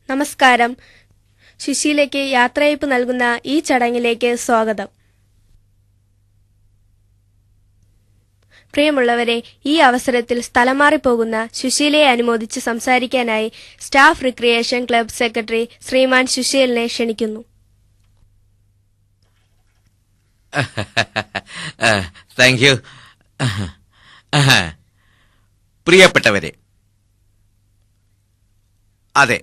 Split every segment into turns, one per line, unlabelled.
നമസ്കാരം. സുശീലയ്ക്ക് യാത്രയയപ്പ് നൽകുന്ന ഈ ചടങ്ങിലേക്ക് സ്വാഗതം. പ്രിയമുള്ളവരെ, ഈ അവസരത്തിൽ സ്ഥലം മാറിപ്പോകുന്ന സുശീലയെ അനുമോദിച്ച് സംസാരിക്കാനായി സ്റ്റാഫ് റിക്രിയേഷൻ ക്ലബ് സെക്രട്ടറി ശ്രീമാൻ സുശീലിനെ ക്ഷണിക്കുന്നു.
Thank you. പ്രിയപ്പെട്ടവരെ, അതെ,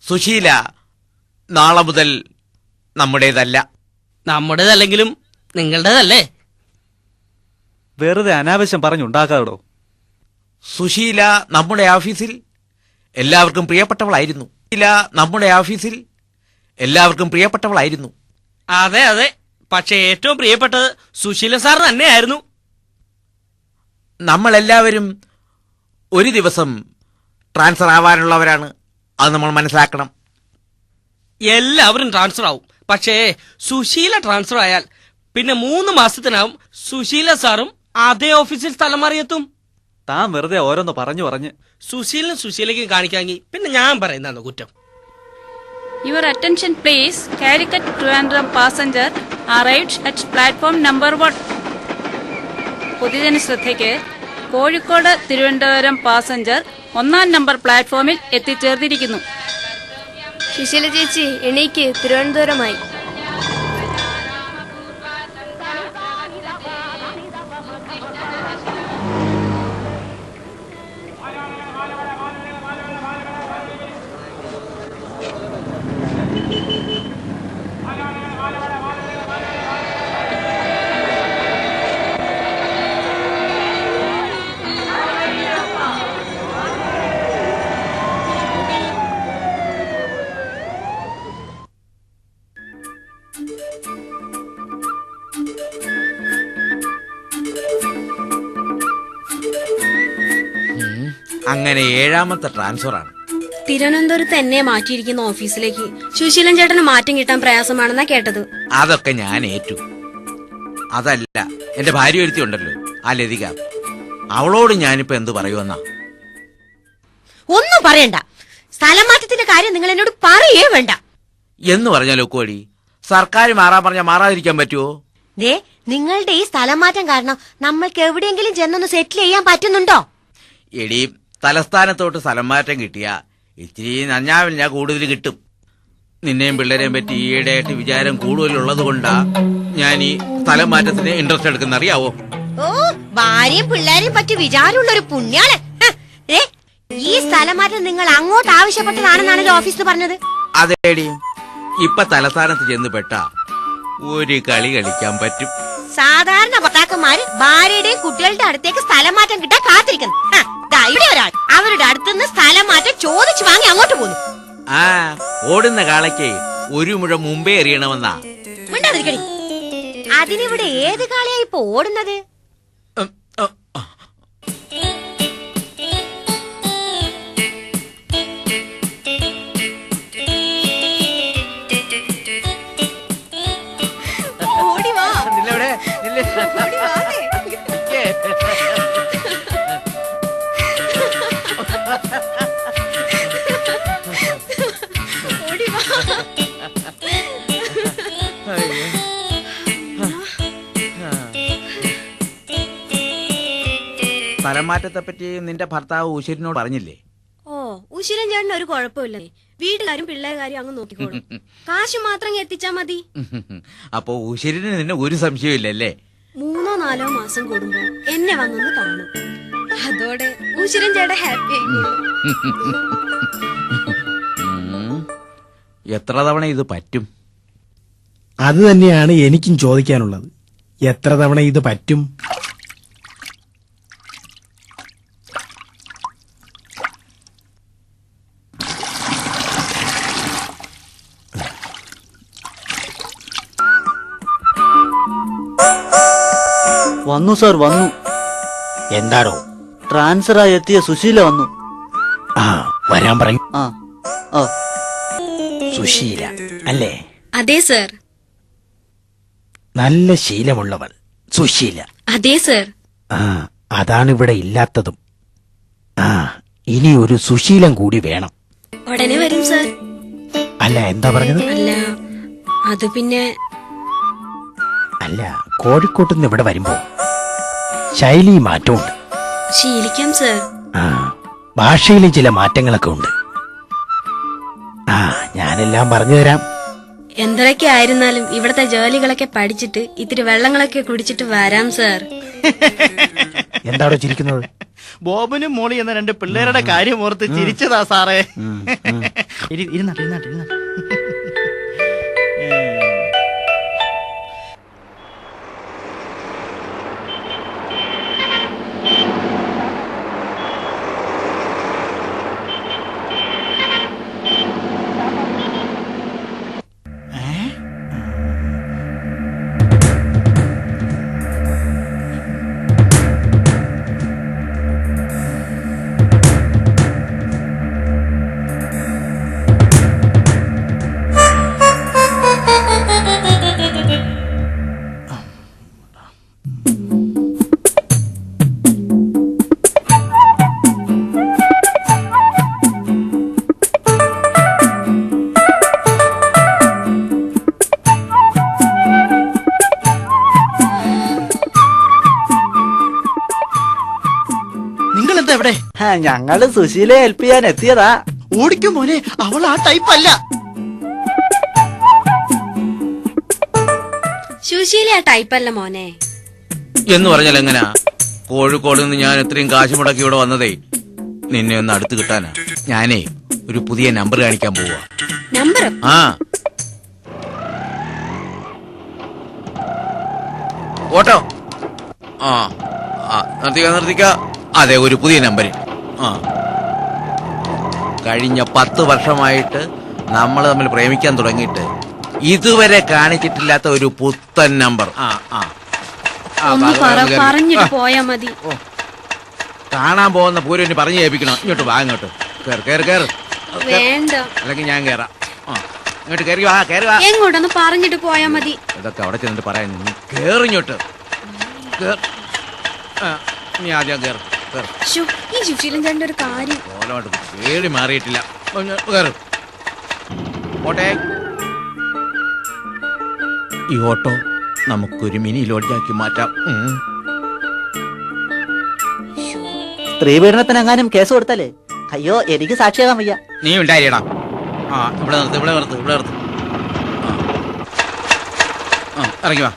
സുശീല നാളെ മുതൽ നമ്മുടേതല്ല.
നമ്മുടേതല്ലെങ്കിലും നിങ്ങളുടേതല്ലേ?
വെറുതെ അനാവശ്യം പറഞ്ഞുണ്ടാക്കാടോ.
സുശീല നമ്മുടെ ഓഫീസിൽ എല്ലാവർക്കും പ്രിയപ്പെട്ടവളായിരുന്നു. നമ്മുടെ ഓഫീസിൽ എല്ലാവർക്കും പ്രിയപ്പെട്ടവളായിരുന്നു.
അതെ അതെ, പക്ഷെ ഏറ്റവും പ്രിയപ്പെട്ടത് സുശീല സാർ തന്നെയായിരുന്നു.
നമ്മളെല്ലാവരും ഒരു ദിവസം ട്രാൻസ്ഫർ ആവാനുള്ളവരാണ്. അത് നമ്മൾ മനസ്സിലാക്കണം.
എല്ലാവരും ട്രാൻസ്ഫർ ആവും, പക്ഷേ സുശീല ട്രാൻസ്ഫർ ആയാൽ പിന്നെ 3 മാസത്തിനാവും സുശീല സാറും അതേ ഓഫീസിൽ സ്ഥലം മാറിയെത്തും.
താൻ വെറുതെ ഓരോന്ന് പറഞ്ഞു
സുശീലിനും സുശീലയ്ക്കും കാണിക്കാമെങ്കിൽ പിന്നെ ഞാൻ പറയുന്നതാണ് കുറ്റം.
Your attention please. Calicut Trivandrum passenger arrived at platform number 1. പൊതുജന ശ്രദ്ധയ്ക്ക്, കോഴിക്കോട് തിരുവനന്തപുരം പാസഞ്ചർ 1-ാം നമ്പർ പ്ലാറ്റ്ഫോമിൽ എത്തിച്ചേർന്നിരിക്കുന്നു.
സുശീല ചേച്ചി, എണീക്ക്, തിരുവനന്തപുരമായി.
അങ്ങനെ 7ാമത്തെ ട്രാൻസ്ഫർ ആണ്.
തിരുവനന്തപുരത്ത് എന്നെ മാറ്റിയിരിക്കുന്ന ഓഫീസിലേക്ക് സുശീലൻ ചേട്ടന് മാറ്റം കിട്ടാൻ പ്രയാസമാണെന്നാ കേട്ടത്.
അതൊക്കെ ഞാൻ ഏറ്റു. അതല്ല, എന്റെ ഭാര്യ ഒരുത്തി ഉണ്ടല്ലോ, ആ ലതിക, അവളോട് ഞാനിപ്പോ എന്ത് പറയുമെന്നാ?
ഒന്നും പറയണ്ട. സ്ഥലം മാറ്റത്തിന്റെ കാര്യം നിങ്ങൾ എന്നോട് പറയേ വേണ്ട.
എന്ന് പറഞ്ഞാലോ കോടി, സർക്കാർ മാറാൻ പറഞ്ഞാൽ മാറാതിരിക്കാൻ പറ്റുമോ?
ദേ, നിങ്ങളുടെ ഈ സ്ഥലം മാറ്റം കാരണം നമ്മൾക്ക് എവിടെയെങ്കിലും ചെന്നൊന്ന് സെറ്റിൽ ചെയ്യാൻ പറ്റുന്നുണ്ടോ?
എടി, തലസ്ഥാനത്തോട്ട് സ്ഥലം മാറ്റം കിട്ടിയ ഇച്ചിരി നഞ്ഞാവിൽ ഞാൻ കൂടുതൽ കിട്ടും. നിന്നെയും പിള്ളേരെയും പറ്റി ഈയിടെയായിട്ട് വിചാരം കൂടുതലുള്ളത് കൊണ്ടാ ഞാൻ ഈ സ്ഥലം മാറ്റത്തിന് ഇൻട്രസ്റ്റ് എടുക്കുന്ന, അറിയാവോ?
ഓ, ഭാര്യയും പിള്ളേരെയും പറ്റി വിചാരമുള്ളൊരു പുണ്യാള്. ഈ സ്ഥലം മാറ്റം നിങ്ങൾ അങ്ങോട്ട് ആവശ്യപ്പെട്ടതാണെന്നാണല്ലോ ഓഫീസിൽ പറഞ്ഞത്.
അതേടി, ഇപ്പൊ തലസ്ഥാനത്ത് ചെന്ന് പെട്ട ഒരു കളി കളിക്കാൻ പറ്റും.
സാധാരണ ഭർത്താക്കന്മാര് ഭാര്യയുടെയും കുട്ടികളുടെ അടുത്തേക്ക് സ്ഥലം മാറ്റം കിട്ടാൻ കാത്തിരിക്കുന്നു. ഇവിടെ ഒരാൾ അവരുടെ അടുത്തുനിന്ന് സ്ഥലം മാറ്റം ചോദിച്ചു വാങ്ങി അങ്ങോട്ട് പോകുന്നു.
ആ, ഓടുന്ന കാളയ്ക്ക് ഒരു മുഴം മുമ്പേ എറിയണമെന്നാ.
മിണ്ടാതിരിക്കടി. അതിനിവിടെ ഏത് കാളയാ ഇപ്പൊ ഓടുന്നത്?
സ്ഥലം മാറ്റത്തെ പറ്റി നിന്റെ ഭർത്താവ് ഉശിരിനോട് പറഞ്ഞില്ലേ?
ഓ, ഉശിരൻ ചേട്ടന് ഒരു കുഴപ്പമില്ല. വീട്ടുകാരും പിള്ളേർക്കാരും അങ്ങ് നോക്കിക്കോളും. കാശ് മാത്രം എത്തിച്ചാ മതി.
അപ്പൊ ഉശിരിന് നിന്നെ ഒരു സംശയമില്ലല്ലേ?
3-4 മാസം കൂടുമ്പോ എന്നെ വന്നൊന്ന് കാണും. അതോടെ ഉശിരൻ ചേട്ടൻ ഹാപ്പി ആയിക്കോളും.
എത്ര തവണ ഇത് പറ്റും?
അത് തന്നെയാണ് എനിക്കും ചോദിക്കാനുള്ളത്. എത്ര തവണ ഇത് പറ്റും?
വന്നു സാർ, വന്നു.
എന്താണോ?
ട്രാൻസ്ഫറായി എത്തിയ സുശീല വന്നു.
ആ, വരാൻ പറഞ്ഞു.
ആ ആ
സുശീല അല്ലേ?
അതെ സർ.
നല്ല ശീലമുള്ളവൾ സുശീല.
അതെ സർ.
ആ, അതാണ് ഇവിടെ ഇല്ലാത്തതും. ആ, ഇനി ഒരു സുശീലം കൂടി വേണം.
ഉടനെ വരും സാർ.
അല്ല എന്താ പറഞ്ഞത്?
അല്ല അത് പിന്നെ
അല്ല, കോഴിക്കോട്ട് നിന്ന് ഇവിടെ വരുമ്പോ ശൈലി മാറ്റമുണ്ട്.
ശീലിക്കാം സാർ.
ആ, ഭാഷയിലും ചില മാറ്റങ്ങളൊക്കെ ഉണ്ട്. ആ, ഞാനെല്ലാം പറഞ്ഞു തരാം.
എന്തൊക്കെ ആയിരുന്നാലും ഇവിടത്തെ ജോലികളൊക്കെ പഠിച്ചിട്ട് ഇത്തിരി വെള്ളങ്ങളൊക്കെ കുടിച്ചിട്ട് വരാം സാർ.
എന്താണോ ചിരിക്കുന്നത്?
ബോബനും മോളി എന്ന രണ്ട് പിള്ളേരുടെ കാര്യം ഓർത്ത് ചിരിച്ചതാ സാറേ. ഇരുന്നാട്ടെ.
ഞങ്ങള് സുശീലയെ ഹെൽപ്പ് ചെയ്യാൻ എത്തിയതാ.
ഓടിക്കും മോനെ, അവൾ ആ ടൈപ്പ് അല്ല.
സുശീല ആ ടൈപ്പല്ല മോനെ.
എന്ന് പറഞ്ഞാൽ എങ്ങനാ? കോഴിക്കോട് നിന്ന് ഞാൻ ഇത്രയും കാശ് മുടക്കി ഇവിടെ വന്നതേ നിന്നെ ഒന്ന് അടുത്ത് കിട്ടാനാ. ഞാനേ ഒരു പുതിയ നമ്പർ കാണിക്കാൻ പോവാ.
നമ്പർ?
ആ, ഓട്ടോ. ആ, നിർത്തിക്ക. അതെ, ഒരു പുതിയ നമ്പർ. ആ, കഴിഞ്ഞ 10 വർഷമായിട്ട് നമ്മൾ തമ്മിൽ പ്രേമിക്കാൻ തുടങ്ങിയിട്ട് ഇതുവരെ കാണിച്ചിട്ടില്ലാത്ത ഒരു പുത്തൻ നമ്പർ.
ഒന്ന് പറഞ്ഞിട്ട് പോയാ മതി.
കാണാൻ പോകുന്ന പൂരം പറഞ്ഞു കേൾപ്പിക്കണം. ഇങ്ങോട്ട് വാ, ഇങ്ങോട്ട് കേറ്.
വേണ്ട,
അല്ലെങ്കിൽ ഞാൻ കേറാം. ഇങ്ങോട്ട് കയറി വാ, കയറി വാ.
എങ്ങോട്ടൊന്ന് പറഞ്ഞിട്ട് പോയാ മതി.
ഇതൊക്കെ അവിടെ ചെന്നിട്ട് പറയാൻ കേറിങ്ങോട്ട്. നീ ആദ്യം കേറ്.
ഈ സുശീലൻ ചേട്ടന്റെ ഒരു കാര്യം
പേടി മാറിയിട്ടില്ല. കേറ്. ഓട്ടെ. ഈ ഓട്ടോ നമുക്കൊരു മിനി ലോഡ്ജാക്കി മാറ്റാം.
സ്ത്രീ പീഡനത്തിനെങ്ങാനും കേസ് കൊടുത്താലേ അയ്യോ എനിക്ക് സാക്ഷിയാകാൻ വയ്യ.
നീ ഉണ്ടായിടാ. ആ, ഇവിടെ നിർത്ത്. ഇറങ്ങി വാ.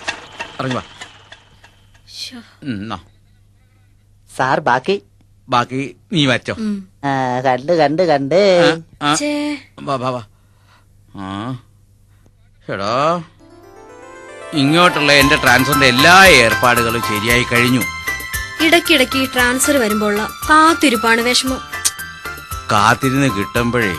സാർ ബാക്കി
നീ വച്ചോ.
കണ്ട്
വാ. എടാ, ഇങ്ങോട്ടുള്ള എന്റെ ട്രാൻസ്ഫറിന്റെ എല്ലാ ഏർപ്പാടുകളും ശരിയായി കഴിഞ്ഞു.
ഇടയ്ക്കിടയ്ക്ക് ട്രാൻസ്ഫർ വരുമ്പോഴുള്ള കാത്തിരിപ്പാണ് വിഷമം.
കാത്തിരുന്ന് കിട്ടുമ്പോഴേ